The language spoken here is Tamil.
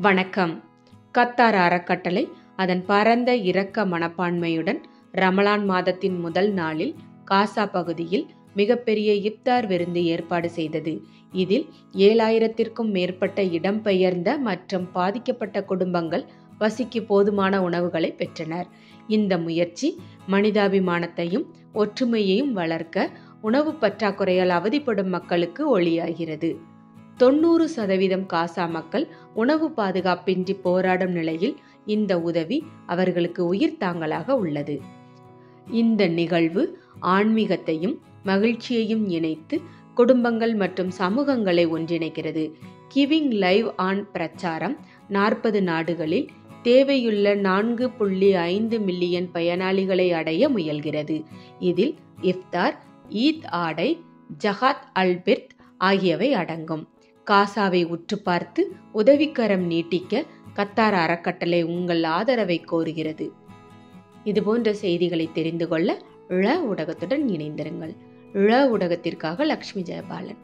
வணக்கம். கத்தார் அறக்கட்டளை அதன் பரந்த இரக்க மனப்பான்மையுடன் ரமலான் மாதத்தின் முதல் நாளில் காசா பகுதியில் மிகப்பெரிய இப்தார் விருந்து ஏற்பாடு செய்தது. இதில் 7000க்கும் மேற்பட்ட இடம்பெயர்ந்த மற்றும் பாதிக்கப்பட்ட குடும்பங்கள் பசிக்கு போதுமான உணவுகளை பெற்றனர். இந்த முயற்சி மனிதாபிமானத்தையும் ஒற்றுமையையும் வளர்க்க உணவு பற்றாக்குறையால் அவதிப்படும் மக்களுக்கு ஒளியாகிறது. 90% காசா மக்கள் உணவு பாதுகாப்பின்றி போராடும் நிலையில் இந்த உதவி அவர்களுக்கு உயிர் தாங்கலாக உள்ளது. இந்த நிகழ்வு ஆன்மீகத்தையும் மகிழ்ச்சியையும் இணைத்து குடும்பங்கள் மற்றும் சமூகங்களை ஒன்றிணைக்கிறது. கிவிங் லைவ் ஆன் பிரச்சாரம் 40 நாடுகளில் தேவையுள்ள 4.5 மில்லியன் பயனாளிகளை அடைய முயல்கிறது. இதில் இஃப்தார், ஈத் ஆடை, ஜகாத் அல்-பித்ர் ஆகியவை அடங்கும். காசாவை உற்று பார்த்து உதவிக்கரம் நீட்டிக்க கத்தார் அறக்கட்டளை உங்கள் ஆதரவை கோருகிறது. இதுபோன்ற செய்திகளை தெரிந்து கொள்ள ழ ஊடகத்துடன் இணைந்திருங்கள். ழ ஊடகத்திற்காக லட்சுமி ஜெயபாலன்.